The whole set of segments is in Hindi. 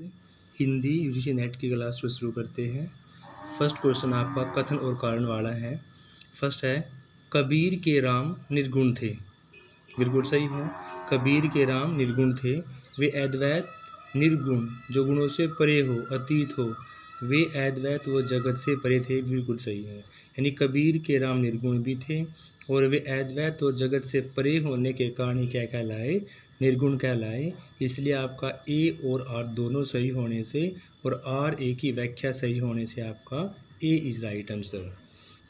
हिंदी यूजीसी नेट की क्लास को शुरू करते हैं। फर्स्ट क्वेश्चन आपका कथन और कारण वाला है। फर्स्ट है कबीर के राम निर्गुण थे। बिल्कुल सही है। कबीर के राम निर्गुण थे। वे अद्वैत निर्गुण जो गुणों से परे हो, अतीत हो, वे अद्वैत व जगत से परे थे। बिल्कुल सही है। यानी कबीर के राम निर्गुण भी थे और वे अद्वैत और जगत से परे होने के कारण ही क्या कहलाए, निर्गुण कहलाए। इसलिए आपका ए और आर दोनों सही होने से और आर ए की व्याख्या सही होने से आपका ए इज राइट आंसर।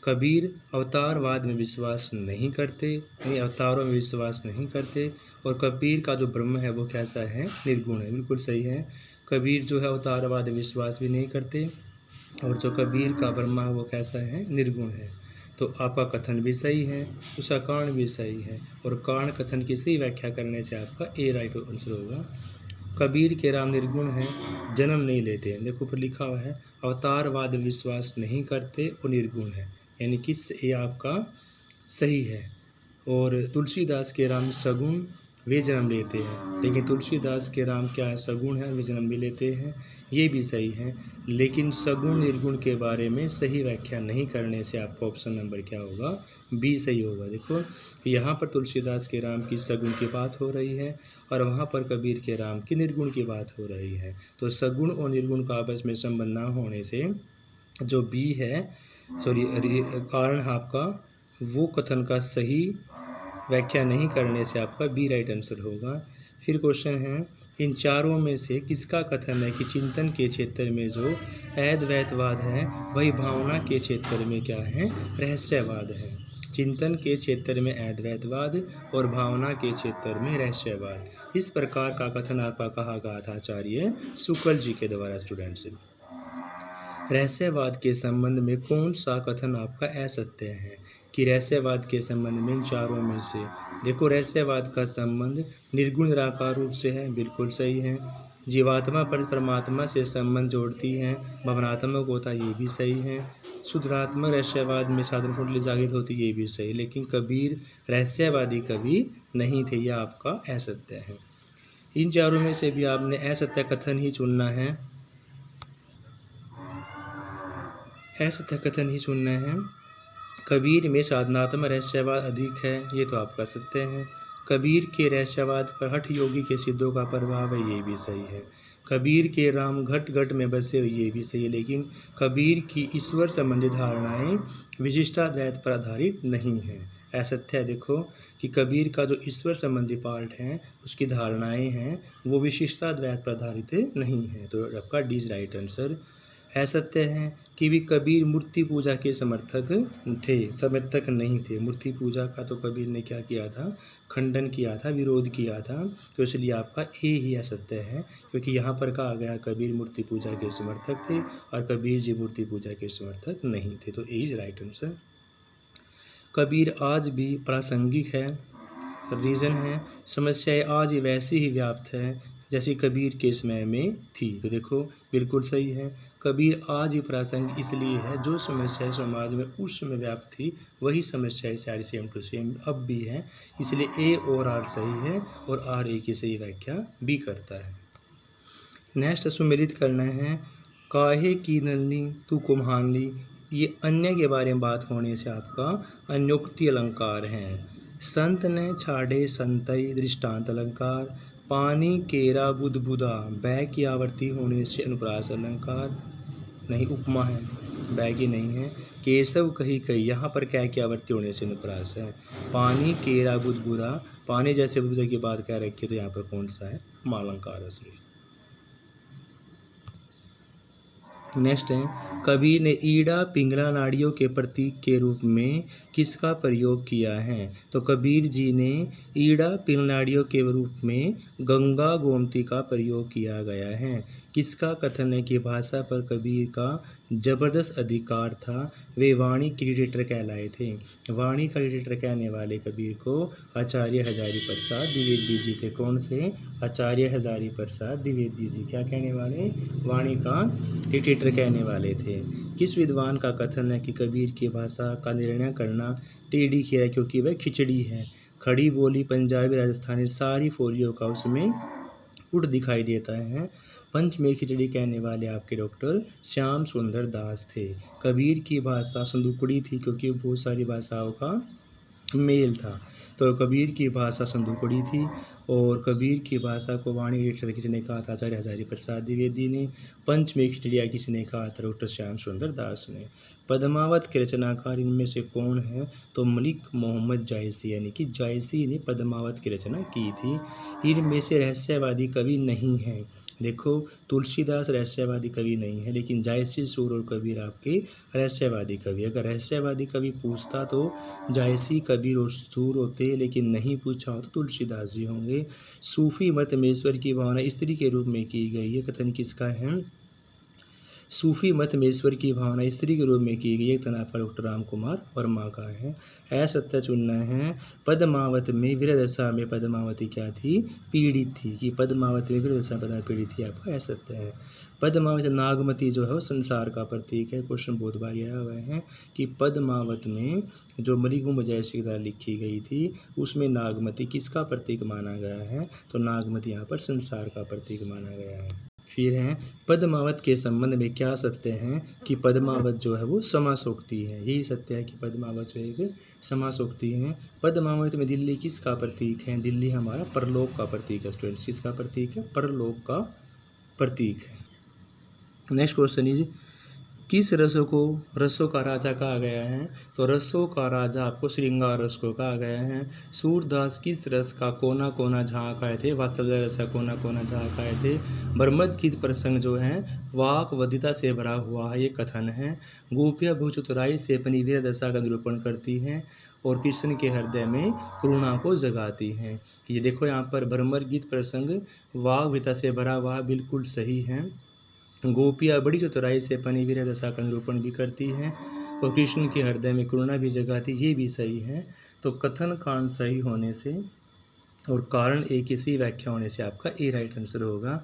कबीर अवतारवाद में विश्वास नहीं करते, यानी अवतारों में विश्वास नहीं करते। और कबीर का जो ब्रह्म है वो कैसा है, निर्गुण है। बिल्कुल सही है। कबीर जो है अवतारवाद में विश्वास भी नहीं करते और जो कबीर का ब्रह्मा है वो कैसा है, निर्गुण है। तो आपका कथन भी सही है, उसका कारण भी सही है और कारण कथन की सही व्याख्या करने से आपका ए राइट आंसर होगा। कबीर के राम निर्गुण हैं, जन्म नहीं लेते हैं। देखो ऊपर लिखा हुआ है अवतारवाद विश्वास नहीं करते और निर्गुण है, यानी कि ये आपका सही है। और तुलसीदास के राम सगुण, वे जन्म लेते हैं। लेकिन तुलसीदास के राम क्या है, सगुण है, वे जन्म भी लेते हैं, ये भी सही है। लेकिन सगुण निर्गुण के बारे में सही व्याख्या नहीं करने से आपका ऑप्शन नंबर क्या होगा, बी सही होगा। देखो यहाँ पर तुलसीदास के राम की सगुण की बात हो रही है और वहाँ पर कबीर के राम की निर्गुण की बात हो रही है। तो सगुण और निर्गुण का आपस में संबंध न होने से जो बी है, कारण आपका वो कथन का सही व्याख्या नहीं करने से आपका बी राइट आंसर होगा। फिर क्वेश्चन है इन चारों में से किसका कथन है कि चिंतन के क्षेत्र में जो अद्वैतवाद है वही भावना के क्षेत्र में क्या है, रहस्यवाद है। चिंतन के क्षेत्र में अद्वैतवाद और भावना के क्षेत्र में रहस्यवाद। इस प्रकार का कथन आपका कहा गया था आचार्य शुक्ल जी के द्वारा। स्टूडेंट्स, रहस्यवाद के संबंध में कौन सा कथन आपका असत्य है कि रहस्यवाद के संबंध में इन चारों में से, देखो रहस्यवाद का संबंध निर्गुण निराकार रूप से है। बिल्कुल सही है। जीवात्मा पर परमात्मा से संबंध जोड़ती है, भावनात्मक होता, ये भी सही है। शुद्धात्मक रहस्यवाद में साधन फुटली जागृत होती, ये भी सही। लेकिन कबीर रहस्यवादी कभी नहीं थे, यह आपका असत्य है। इन चारों में से भी आपने असत्य कथन ही चुनना है, असत्य कथन ही चुनना है। कबीर में साधनात्मक रहस्यवाद अधिक है, ये तो आपका सत्य है। कबीर के रहस्यवाद पर हठ योगी के सिद्धों का प्रभाव है, ये भी सही है। कबीर के राम घट घट में बसे हुए, ये भी सही है। लेकिन कबीर की ईश्वर संबंधी धारणाएं विशिष्टाद्वैत पर आधारित नहीं है, असत्य है। देखो कि कबीर का जो ईश्वर संबंधी पार्ट है उसकी धारणाएं हैं वो विशिष्टाद्वैत पर आधारित नहीं है। तो आपका डी इज राइट आंसर। असत्य है कि भी कबीर मूर्ति पूजा के समर्थक नहीं थे। मूर्ति पूजा का तो कबीर ने क्या किया था, खंडन किया था, विरोध किया था। तो इसलिए आपका ए ही असत्य है, क्योंकि यहाँ पर कहा गया कबीर मूर्ति पूजा के समर्थक थे और कबीर जी मूर्ति पूजा के समर्थक नहीं थे। तो ए इज राइट आंसर। कबीर आज भी प्रासंगिक है, रीज़न है समस्याएं आज वैसी ही व्याप्त है जैसी कबीर के समय में थी। तो देखो बिल्कुल सही है। कबीर आज ही प्रासंगिक इसलिए है जो समस्याएं समाज में उस समय व्याप्त थी वही समस्याएं सारी सेम टू सेम अब भी है। इसलिए ए और आर सही है और आर ए की सही व्याख्या भी करता है। नेक्स्ट सुमेलित करना है काहे की नलनी तू कुम्हान ली। ये अन्य के बारे में बात होने से आपका अन्योक्ति अलंकार है। संत ने छाड़े संतई दृष्टांत अलंकार। पानी केरा बुदबुदा बै की आवर्ती होने से अनुप्रास अलंकार नहीं, उपमा है, बै की नहीं है। केशव कही कही, यहाँ पर क्या की आवर्ती होने से अनुप्रास है। पानी केरा बुदबुदा, पानी जैसे बुदबुदा की बात कह रखी है तो यहाँ पर कौन सा है, उपमा अलंकार है। नेक्स्ट है कबीर ने ईड़ा पिंगला नाड़ियों के प्रतीक के रूप में किसका प्रयोग किया है। तो कबीर जी ने ईड़ा पिंगला नाड़ियों के रूप में गंगा गोमती का प्रयोग किया गया है। किसका कथन है कि भाषा पर कबीर का जबरदस्त अधिकार था, वे वाणी के लिटरेटर कहलाए थे। वाणी का लिटरेटर कहने वाले कबीर को आचार्य हजारी प्रसाद द्विवेदी जी थे। कौन से, आचार्य हजारी प्रसाद द्विवेदी जी क्या कहने वाले, वाणी का लिटरेटर कहने वाले थे। किस विद्वान का कथन है कि कबीर की भाषा का निर्णय करना टेढ़ी किया क्योंकि वह खिचड़ी है। खड़ी बोली पंजाबी राजस्थानी सारी फोलियों का उसमें उठ दिखाई देता है। पंच में खिचड़ी कहने वाले आपके डॉक्टर श्याम सुंदर दास थे। कबीर की भाषा संदूकड़ी थी क्योंकि बहुत सारी भाषाओं का मेल था, तो कबीर की भाषा संदूकड़ी थी। और कबीर की भाषा को वाणी लिटरेचर किसने कहा था? आचार्य हजारी प्रसाद द्विवेदी ने। पंच में खिचड़िया किसने कहा था? डॉक्टर श्याम सुंदर दास ने। पद्मावत के रचनाकार इनमें से कौन है? तो मलिक मोहम्मद जायसी, यानी कि जायसी ने पद्मावत की रचना की थी। इनमें से रहस्यवादी कवि नहीं है। देखो, तुलसीदास रहस्यवादी कवि नहीं है, लेकिन जायसी, सूर और कबीर आपके रहस्यवादी कवि। अगर रहस्यवादी कवि पूछता तो जायसी, कबीर और सूर होते, लेकिन नहीं पूछा हो तो तुलसीदास जी होंगे। सूफी मत में ईश्वर की भावना स्त्री के रूप में की गई है, कथन किसका है? सूफी मत में ईश्वर की भावना स्त्री के रूप में की गई है, कथन आपका डॉक्टर राम कुमार वर्मा का है। असत्य चुनना है। पद्मावत में वीरदशा में पद्मावती क्या थी? पीड़ित थी। कि पद्मावती में वीरदशा में पद्मावती पीड़ित थी, आपका असत्य है। पद्मावती नागमती जो है वो संसार का प्रतीक है। क्वेश्चन बहुत बार आया हुआ है कि पद्मावत में जो मलिक मोहम्मद जायसी की द्वारा लिखी गई थी उसमें नागमती किसका प्रतीक माना गया है? तो नागमती यहाँ पर संसार का प्रतीक माना गया है। फिर है पद्मावत के संबंध में क्या सत्य है? कि पद्मावत जो है वो समासोक्ति है। यही सत्य है कि पद्मावत जो है एक समासोक्ति है। पद्मावत में दिल्ली किसका प्रतीक है? दिल्ली हमारा परलोक का प्रतीक है। स्टूडेंट्स, किसका प्रतीक है? परलोक का प्रतीक है। नेक्स्ट क्वेश्चन इज किस रसों का राजा कहा गया है? तो रसों का राजा आपको श्रृंगार रस को कहा गया है। सूरदास किस रस का कोना कोना झाँक आए थे? वात्सल्य रस का कोना कोना झाँक आए थे। ब्रह्मद गीत प्रसंग जो है वाक वदिता से भरा हुआ है, ये कथन है। गोपियाँ बहुत चतुराई से अपनी वीर दशा का निरूपण करती हैं और कृष्ण के हृदय में करुणा को जगाती हैं। ये देखो यहाँ पर ब्रह्मद गीत प्रसंग वाक वदिता से भरा हुआ बिल्कुल सही है। गोपियाँ बड़ी चतुराई से अपनी वीर दशा का निरूपण भी करती हैं और कृष्ण के हृदय में करुणा भी जगाती, ये भी सही है। तो कथन कांड सही होने से और कारण एक किसी व्याख्या होने से आपका ए राइट आंसर होगा।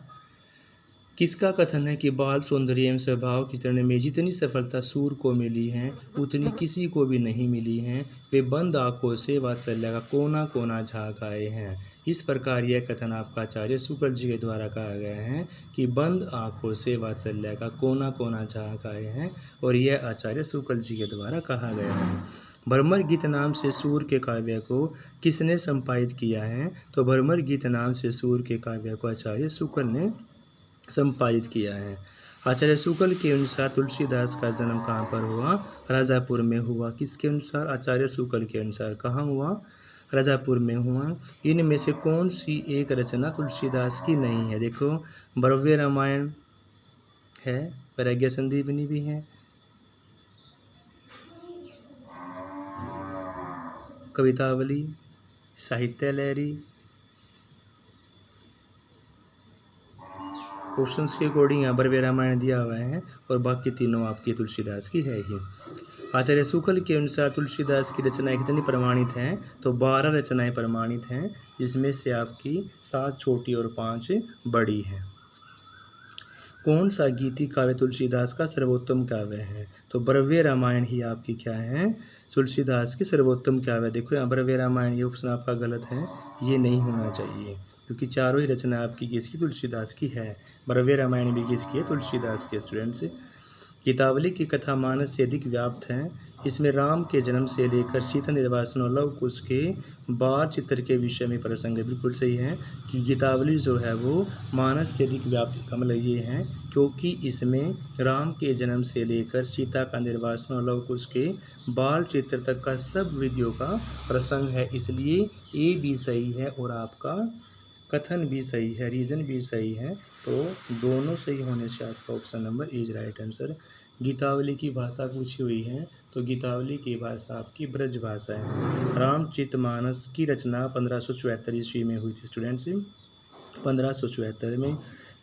किसका कथन है कि बाल सौंदर्य एवं स्वभाव चित्रण में जितनी सफलता सूर को मिली है उतनी किसी को भी नहीं मिली है। वे बंद आँखों से वात्सल्य का कोना कोना झाँक आए हैं। इस प्रकार यह कथन आपका आचार्य शुक्ल जी के द्वारा कहा गया है कि बंद आँखों से वात्सल्य का कोना कोना झाँक आए हैं, और यह आचार्य शुक्ल जी के द्वारा कहा गया है। भ्रमर गीत नाम से सूर के काव्य को किसने संपादित किया है? तो भ्रमर गीत नाम से सूर के काव्य को आचार्य शुक्ल ने संपादित किया है। आचार्य शुक्ल के अनुसार तुलसीदास का जन्म कहाँ पर हुआ? राजापुर में हुआ। किसके अनुसार? आचार्य शुक्ल के अनुसार। कहाँ हुआ? राजापुर में हुआ। इनमें से कौन सी एक रचना तुलसीदास की नहीं है? देखो, भव्य रामायण है, वैराग्य संदीपनी भी है, कवितावली, साहित्य लहरी। ऑप्शंस के अकॉर्डिंग यहाँ पर रामायण दिया हुआ है और बाकी तीनों आपकी तुलसीदास की है ही। आचार्य शुक्ल के अनुसार तुलसीदास की रचनाएं कितनी प्रमाणित हैं? तो 12 रचनाएं प्रमाणित हैं, जिसमें से आपकी 7 छोटी और 5 बड़ी हैं। कौन सा गीति काव्य तुलसीदास का सर्वोत्तम काव्य है? तो भव्य रामायण ही आपकी क्या है? तुलसीदास की सर्वोत्तम काव्य। देखो यहाँ भव्य रामायण, ये ऑप्शन आपका गलत है, ये नहीं होना चाहिए, क्योंकि चारों ही रचना आपकी किसकी? तुलसीदास की है। भव्य रामायण भी किसकी है? तुलसीदास के। स्टूडेंट्स, गीतावली की कथा मानस से अधिक व्याप्त है। इसमें राम के जन्म से लेकर सीता निर्वासन और लव कुश के बाल चित्र के विषय में प्रसंग है। बिल्कुल सही है कि गीतावली जो है वो मानस से अधिक व्याप्त का मतलब ये है क्योंकि इसमें राम के जन्म से लेकर सीता का निर्वासन और लव कुश के बाल चित्र तक का सब विधियों का प्रसंग है, इसलिए ए भी सही है और आपका कथन भी सही है, रीज़न भी सही है। तो दोनों सही होने से आपका option number is right answer. Gitavali की भाषा पूछी हुई है, तो गीतावली की भाषा आपकी ब्रज भाषा है। रामचरितमानस की रचना 1574 ईस्वी में हुई थी। स्टूडेंट्स, 1574 में।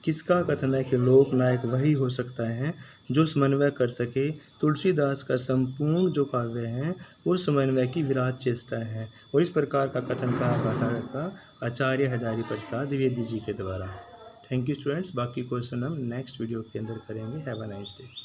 किसका कथन है कि लोकनायक वही हो सकता है जो समन्वय कर सके? तुलसीदास का संपूर्ण जो काव्य है वो समन्वय की विराट चेष्टा है, और इस प्रकार का कथन कहा था आचार्य हजारी प्रसाद द्विवेदी जी के द्वारा। Thank you students. बाकी क्वेश्चन हम नेक्स्ट वीडियो के अंदर करेंगे। Have a nice day.